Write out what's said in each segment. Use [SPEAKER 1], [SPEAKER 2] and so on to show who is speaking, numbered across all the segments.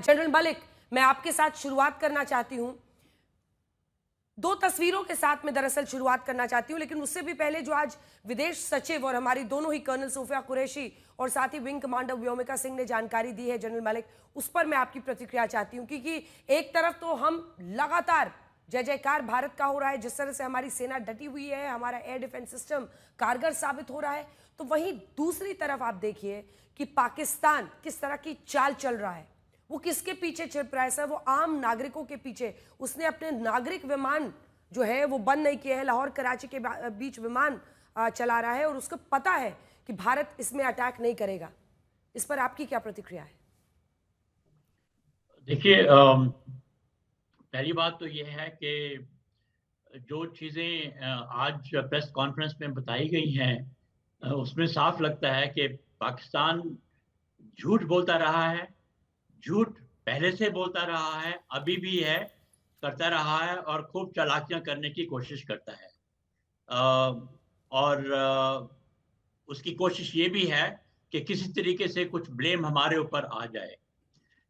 [SPEAKER 1] General Malik, मैं आपके साथ शुरुआत करना चाहती हूं, दो तस्वीरों के साथ मैं दरअसल शुरुआत करना चाहती हूं, लेकिन उससे भी पहले जो आज विदेश सचिव और हमारी दोनों ही कर्नल सूफिया कुरैशी और साथ ही विंग कमांडर व्योमिका सिंह ने जानकारी दी है जनरल मलिक, उस पर मैं आपकी प्रतिक्रिया चाहती हूं। क्योंकि एक तरफ तो हम लगातार जय जयकार भारत का हो रहा है, जिस तरह से हमारी सेना डटी हुई है, हमारा एयर डिफेंस सिस्टम कारगर साबित हो रहा है, तो वहीं दूसरी तरफ आप देखिए कि पाकिस्तान किस तरह की चाल चल रहा है। वो किसके पीछे छिप रहा है सर? वो आम नागरिकों के पीछे। उसने अपने नागरिक विमान जो है वो बंद नहीं किए हैं, लाहौर कराची के बीच विमान चला रहा है और उसको पता है कि भारत इसमें अटैक नहीं करेगा। इस पर आपकी क्या प्रतिक्रिया है?
[SPEAKER 2] देखिए, पहली बात तो यह है कि जो चीज़ें आज प्रेस कॉन्फ्रेंस में बताई गई हैं, उसमें साफ लगता है कि पाकिस्तान झूठ बोलता रहा है। झूठ पहले से बोलता रहा है, अभी भी है, करता रहा है और खूब चालाकियां करने की कोशिश करता है। और उसकी कोशिश ये भी है कि किसी तरीके से कुछ ब्लेम हमारे ऊपर आ जाए।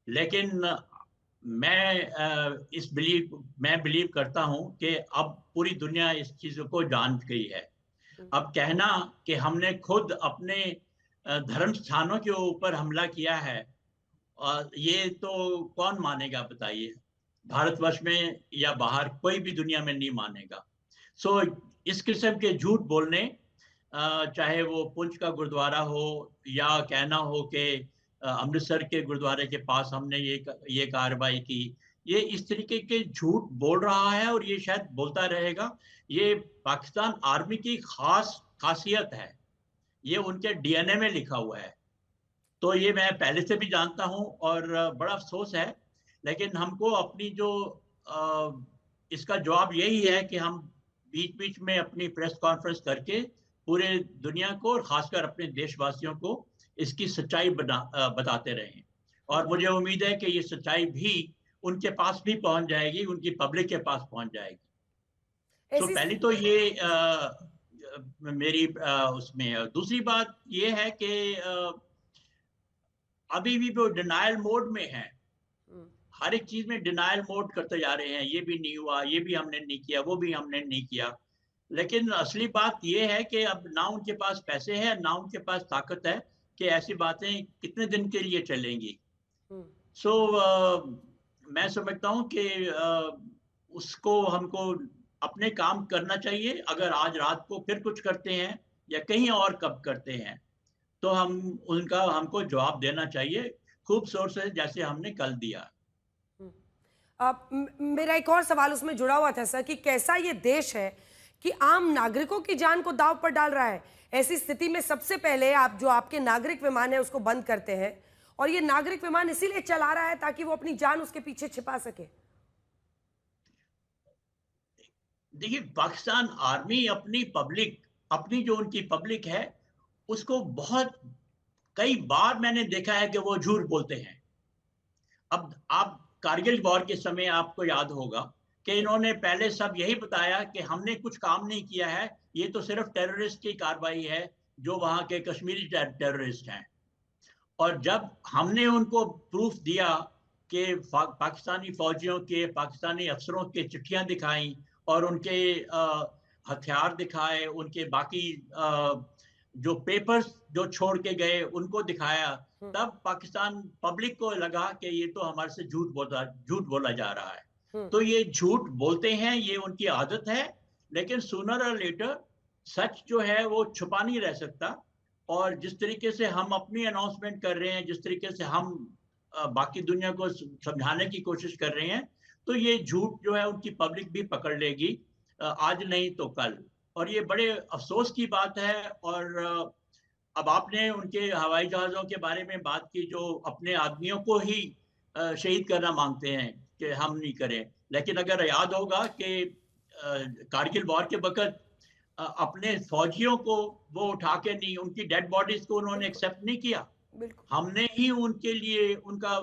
[SPEAKER 2] लेकिन मैं बिलीव करता हूं कि अब पूरी दुनिया इस चीज़ों को जान गई है। अब कहना कि हमने खुद अपने धर्म स्थानों के ऊपर हमला किया है, ये तो कौन मानेगा बताइए? भारतवर्ष में या बाहर कोई भी दुनिया में नहीं मानेगा। सो इस किस्म के झूठ बोलने, चाहे वो पुंछ का गुरुद्वारा हो या कहना हो कि अमृतसर के गुरुद्वारे के पास हमने ये कार्रवाई की, ये इस तरीके के झूठ बोल रहा है और ये शायद बोलता रहेगा। ये पाकिस्तान आर्मी की खास खासियत है, ये उनके डीएनए में लिखा हुआ है। तो ये मैं पहले से भी जानता हूँ और बड़ा अफसोस है। लेकिन हमको अपनी जो इसका जवाब यही है कि हम बीच बीच में अपनी प्रेस कॉन्फ्रेंस करके पूरे दुनिया को और खासकर अपने देशवासियों को इसकी सच्चाई बताते रहें। और मुझे उम्मीद है कि ये सच्चाई भी उनके पास भी पहुंच जाएगी, उनकी पब्लिक के पास पहुंच जाएगी। तो
[SPEAKER 1] ऐसी
[SPEAKER 2] पहली तो ये मेरी उसमें दूसरी बात ये है कि अभी भी वो डिनायल मोड में है। हर एक चीज में डिनायल मोड करते जा रहे हैं, ये भी नहीं हुआ, ये भी हमने नहीं किया, वो भी हमने नहीं किया। लेकिन असली बात ये है कि अब ना उनके पास पैसे हैं, ना उनके पास ताकत है कि ऐसी बातें कितने दिन के लिए चलेंगी। सो मैं समझता हूँ कि उसको हमको अपने काम करना चाहिए। अगर आज रात को फिर कुछ करते हैं या कहीं और कब करते हैं, तो हमको जवाब देना चाहिए खूब जोर से, जैसे हमने कल दिया।
[SPEAKER 1] मेरा एक और सवाल उसमें जुड़ा हुआ था सर कि कैसा ये देश है कि आम नागरिकों की जान को दांव पर डाल रहा है। ऐसी स्थिति में सबसे पहले आप जो आपके नागरिक विमान है उसको बंद करते हैं, और ये नागरिक विमान इसीलिए चला रहा है ताकि वो अपनी जान उसके पीछे छिपा सके।
[SPEAKER 2] देखिए, पाकिस्तान आर्मी अपनी जो उनकी पब्लिक है, उसको बहुत कई बार मैंने देखा है कि वो झूठ बोलते हैं। अब आप कारगिल वॉर के समय आपको याद होगा कि इन्होंने पहले सब यही बताया कि हमने कुछ काम नहीं किया है, ये तो सिर्फ टेररिस्ट की कार्रवाई है, जो वहां के कश्मीरी टेररिस्ट हैं। और जब हमने उनको प्रूफ दिया कि पाकिस्तानी फौजियों के, पाकिस्तानी अफसरों के चिट्ठियां दिखाई और उनके हथियार दिखाए, उनके बाकी जो पेपर्स जो छोड़ के गए उनको दिखाया, तब पाकिस्तान पब्लिक को लगा कि ये तो हमारे से झूठ बोला जा रहा है। तो ये झूठ बोलते हैं, ये उनकी आदत है। लेकिन सूनर और लेटर सच जो है वो छुपा नहीं रह सकता। और जिस तरीके से हम अपनी अनाउंसमेंट कर रहे हैं, जिस तरीके से हम बाकी दुनिया को समझाने की कोशिश कर रहे हैं, तो ये झूठ जो है उनकी पब्लिक भी पकड़ लेगी, आज नहीं तो कल। और ये बड़े अफसोस की बात है। और अब आपने उनके हवाई जहाज़ों के बारे में बात की, जो अपने आदमियों को ही शहीद करना मांगते हैं कि हम नहीं करें। लेकिन अगर याद होगा कि कारगिल वॉर के वक़्त अपने फौजियों को वो उठा के नहीं, उनकी डेड बॉडीज़ को उन्होंने
[SPEAKER 1] बिल्कुल,
[SPEAKER 2] एक्सेप्ट नहीं किया।
[SPEAKER 1] बिल्कुल।
[SPEAKER 2] हमने ही उनके लिए उनका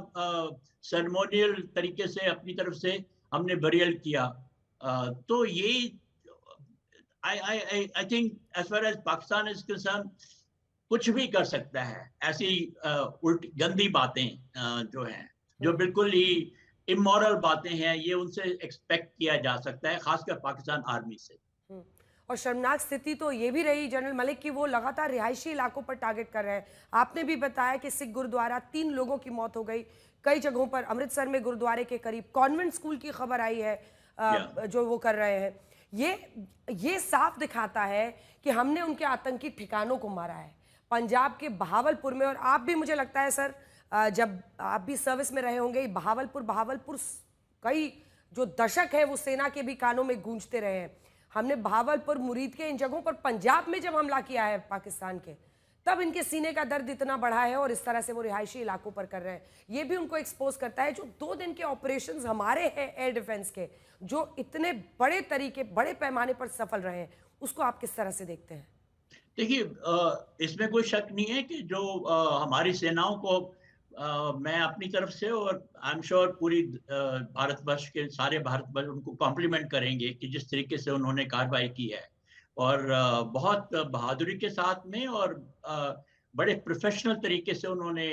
[SPEAKER 2] सेरेमोनियल तरीके से अपनी तरफ से हमने बरियल किया। तो ये I think as far as Pakistan is concerned, कुछ भी कर सकता है। ऐसी उल्टी गंदी बातें जो हैं, जो बिल्कुल ही इमोरल बातें हैं, ये उनसे एक्सपेक्ट किया जा सकता है, खासकर पाकिस्तान आर्मी से।
[SPEAKER 1] हम्म। और शर्मनाक स्थिति तो ये भी रही जनरल मलिक की, वो लगातार रिहायशी इलाकों पर टारगेट कर रहे हैं। आपने भी बताया कि सिख गुरुद्वारा 3 लोगों की मौत हो गई, कई जगहों पर अमृतसर में गुरुद्वारे के करीब कॉन्वेंट स्कूल की खबर आई है
[SPEAKER 2] या
[SPEAKER 1] जो वो कर रहे हैं। ये साफ दिखाता है कि हमने उनके आतंकी ठिकानों को मारा है पंजाब के बहावलपुर में। और आप भी, मुझे लगता है सर, जब आप भी सर्विस में रहे होंगे, बहावलपुर कई जो दशक है वो सेना के भी कानों में गूंजते रहे हैं। हमने बहावलपुर, मुरीद के इन जगहों पर पंजाब में जब हमला किया है पाकिस्तान के, तब इनके सीने का दर्द इतना बढ़ा है और इस तरह से वो रिहायशी इलाकों पर कर रहे हैं। ये भी उनको एक्सपोज करता है जो 2 दिन के ऑपरेशंस हमारे हैं एयर डिफेंस के, जो इतने बड़े तरीके, बड़े पैमाने पर सफल रहे हैं, उसको आप किस तरह से देखते हैं?
[SPEAKER 2] देखिए, इसमें कोई शक नहीं है कि जो हमारी सेनाओं को मैं अपनी तरफ से और आई एम श्योर पूरी भारतवर्ष के सारे भारतवर्ष उनको कॉम्प्लीमेंट करेंगे कि जिस तरीके से उन्होंने कार्रवाई की है और बहुत बहादुरी के साथ में और बड़े प्रोफेशनल तरीके से उन्होंने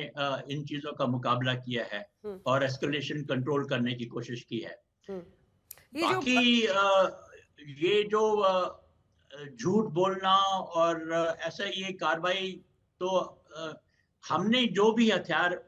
[SPEAKER 2] इन चीज़ों का मुकाबला किया है
[SPEAKER 1] हम्म।
[SPEAKER 2] और एस्केलेशन कंट्रोल करने की कोशिश की है।
[SPEAKER 1] हम्म। ये जो
[SPEAKER 2] बाकी ये जो झूठ बोलना और ऐसा ये कार्रवाई, तो हमने जो भी हथियार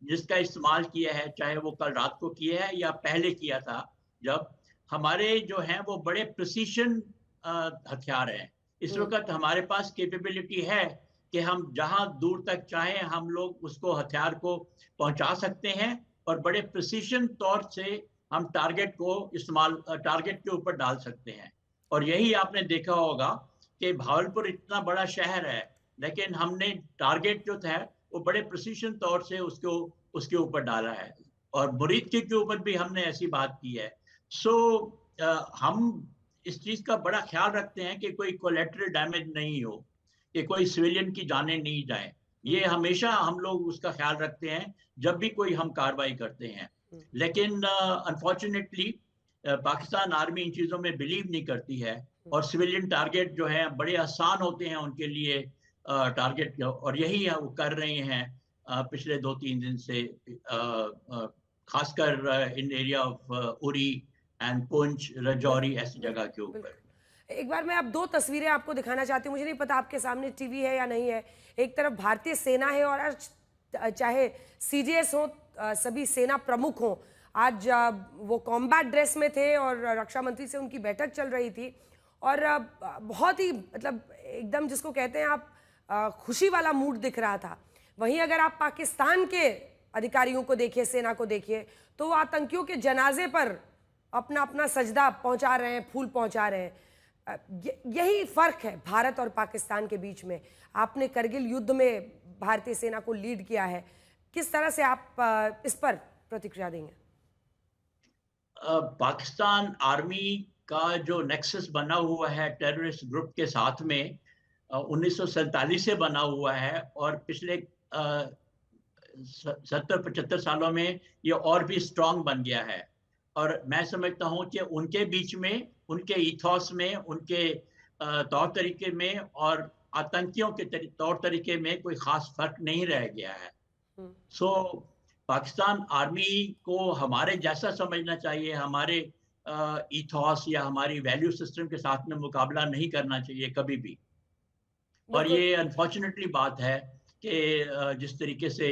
[SPEAKER 2] जिसका इस्तेमाल किया है, चाहे वो कल रात को किया है या पहले किया था, जब हमारे जो हैं वो बड़े प्रिसीशन हथियार हैं। इस
[SPEAKER 1] हम्म।
[SPEAKER 2] वक्त हमारे पास कैपेबिलिटी है कि हम जहां दूर तक चाहें हम लोग उसको हथियार को पहुंचा सकते हैं और बड़े प्रिसीशन तौर से हम टारगेट के ऊपर डाल सकते हैं। और यही आपने देखा होगा कि भावलपुर इतना बड़ा शहर है, लेकिन हमने टारगेट जो था वो बड़े प्रिसीशन तौर से उसको उसके ऊपर डाला है और मुरीद के ऊपर भी हमने ऐसी बात की है। सो हम इस चीज़ का बड़ा ख्याल रखते हैं कि कोई कोलेटरल डैमेज नहीं हो, कि कोई सिविलियन की जानें नहीं जाए। ये हमेशा हम लोग उसका ख्याल रखते हैं जब भी कोई हम कार्रवाई करते हैं। लेकिन अनफॉर्चुनेटली पाकिस्तान आर्मी इन चीज़ों में बिलीव नहीं करती है और सिविलियन टारगेट जो है बड़े आसान होते हैं उनके लिए टारगेट, और यही वो कर रहे हैं पिछले 2-3 दिन से, खासकर in area of Uri and Poonch, Rajouri, ऐसी जगह के
[SPEAKER 1] बिल्कुल,
[SPEAKER 2] ऊपर।
[SPEAKER 1] बिल्कुल। एक बार मैं अब 2 तस्वीरें आपको दिखाना चाहती हूँ, मुझे नहीं पता आपके सामने टीवी है या नहीं है। एक तरफ भारतीय सेना है और आज चाहे सीडीएस हो, सभी सेना प्रमुख हों, आज वो कॉम्बैट ड्रेस में थे और रक्षा मंत्री से उनकी बैठक चल रही थी और बहुत ही, मतलब एकदम जिसको कहते हैं आप, खुशी वाला मूड दिख रहा था। वहीं अगर आप पाकिस्तान के अधिकारियों को देखिए, सेना को देखिए, तो वो आतंकियों के जनाजे पर अपना अपना सजदा पहुंचा रहे हैं, फूल पहुंचा रहे हैं। यही फर्क है भारत और पाकिस्तान के बीच में। आपने करगिल युद्ध में भारतीय सेना को लीड किया है, किस तरह से आप इस पर प्रतिक्रिया देंगे?
[SPEAKER 2] पाकिस्तान आर्मी का जो नेक्सस बना हुआ है टेररिस्ट ग्रुप के साथ में 1947 से बना हुआ है और पिछले 70-75 सालों में ये और भी स्ट्रांग बन गया है। और मैं समझता हूँ कि उनके बीच में, उनके इथॉस में, उनके तौर तरीके में और आतंकियों के तौर तरीके में कोई खास फर्क नहीं रह गया है। सो पाकिस्तान आर्मी को हमारे जैसा समझना चाहिए, हमारे इथॉस या हमारी वैल्यू सिस्टम के साथ में मुकाबला नहीं करना चाहिए कभी भी। और
[SPEAKER 1] बिल्कुल।
[SPEAKER 2] ये अनफॉर्चुनेटली बात है कि जिस तरीके से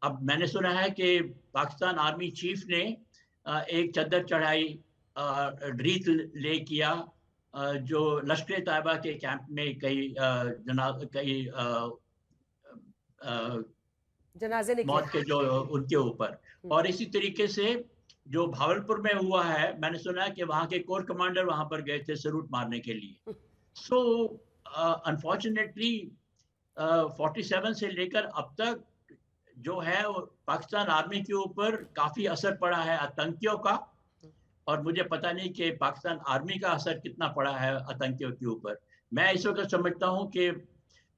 [SPEAKER 2] अब मैंने सुना है कि पाकिस्तान आर्मी चीफ ने एक चद्दर चढ़ाई रीत ले किया जो लश्कर तैयबा के कैंप में कई
[SPEAKER 1] जनाजे निकले।
[SPEAKER 2] मौत के जो उनके ऊपर, और इसी तरीके से जो भावलपुर में हुआ है, मैंने सुना है कि वहाँ के कोर कमांडर वहाँ पर गए थे सैल्यूट मारने के लिए। सो अनफॉर्चुनेटली 47 से लेकर अब तक जो है पाकिस्तान आर्मी के ऊपर काफी असर पड़ा है आतंकियों का, और मुझे पता नहीं कि पाकिस्तान आर्मी का असर कितना पड़ा है आतंकियों के ऊपर। मैं इस वक्त समझता हूँ कि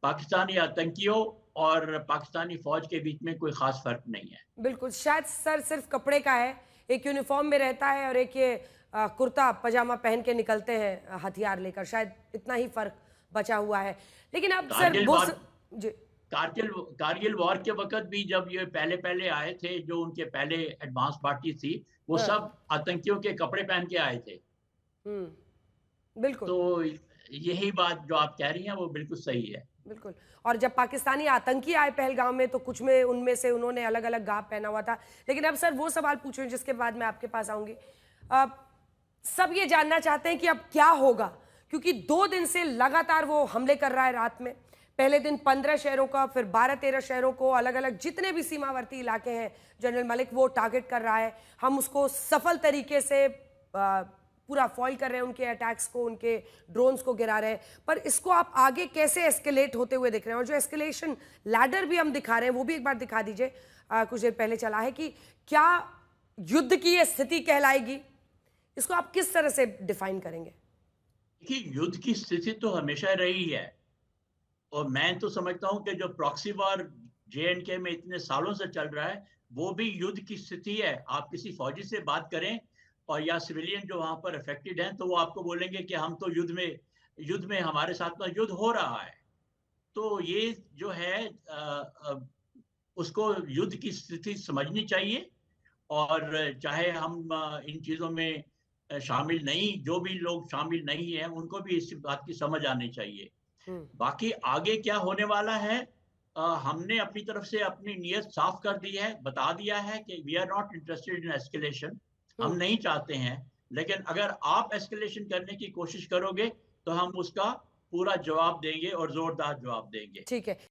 [SPEAKER 2] पाकिस्तानी आतंकियों और पाकिस्तानी फौज के बीच में कोई खास फर्क नहीं है।
[SPEAKER 1] बिल्कुल, शायद सर सिर्फ कपड़े का है, एक यूनिफॉर्म में रहता है और एक ये कुर्ता पजामा पहन के निकलते हैं हथियार लेकर, शायद इतना ही फर्क बचा हुआ है। लेकिन अब सर
[SPEAKER 2] कारगिल
[SPEAKER 1] वो
[SPEAKER 2] वार
[SPEAKER 1] जी
[SPEAKER 2] कारगिल कारगिल वॉर के वक्त भी जब ये पहले पहले आए थे, जो उनके पहले एडवांस पार्टी थी, वो
[SPEAKER 1] हाँ।
[SPEAKER 2] सब आतंकियों के कपड़े पहन के आए थे।
[SPEAKER 1] बिल्कुल।
[SPEAKER 2] तो यही बात जो आप कह रही हैं वो बिल्कुल सही है।
[SPEAKER 1] बिल्कुल। और जब पाकिस्तानी आतंकी आए पहलगाम में तो कुछ में उनमें से उन्होंने अलग अलग गाब पहना हुआ था। लेकिन अब सर वो सवाल पूछ रही हूँ जिसके बाद मैं आपके पास आऊंगी। सब ये जानना चाहते हैं कि अब क्या होगा, क्योंकि 2 दिन से लगातार वो हमले कर रहा है रात में। पहले दिन 15 शहरों का, फिर 12-13 शहरों को, अलग अलग जितने भी सीमावर्ती इलाके हैं जनरल मलिक वो टारगेट कर रहा है। हम उसको सफल तरीके से पूरा फॉइल कर रहे हैं, उनके अटैक्स को, उनके ड्रोन्स को गिरा रहे हैं। पर इसको आप आगे कैसे एस्केलेट होते हुए दिख रहे हैं? और जो एस्केलेशन लैडर भी हम दिखा रहे हैं वो भी एक बार दिखा दीजिए। कुछ देर पहले चला है कि क्या युद्ध की ये स्थिति कहलाएगी? इसको आप किस तरह से डिफाइन करेंगे?
[SPEAKER 2] देखिए, युद्ध की स्थिति तो हमेशा रही है, और मैं तो समझता हूँ कि जो प्रॉक्सी वॉर जे&के में इतने सालों से चल रहा है, वो भी युद्ध की स्थिति है। आप किसी फौजी से बात करें और या सिविलियन जो वहां पर अफेक्टेड हैं, तो वो आपको बोलेंगे कि हम तो युद्ध में हमारे साथ में युद्ध हो रहा है। तो ये जो है उसको युद्ध की स्थिति समझनी चाहिए। और चाहे हम इन चीज़ों में शामिल नहीं, जो भी लोग शामिल नहीं हैं, उनको भी इस बात की समझ आनी चाहिए।
[SPEAKER 1] हम्म।
[SPEAKER 2] बाकी आगे क्या होने वाला है, हमने अपनी तरफ से अपनी नीयत साफ कर दी है, बता दिया है कि we are not interested in escalation. हम
[SPEAKER 1] हम्म।
[SPEAKER 2] नहीं चाहते हैं, लेकिन अगर आप एस्केलेशन करने की कोशिश करोगे तो हम उसका पूरा जवाब देंगे और जोरदार जवाब देंगे।
[SPEAKER 1] ठीक है।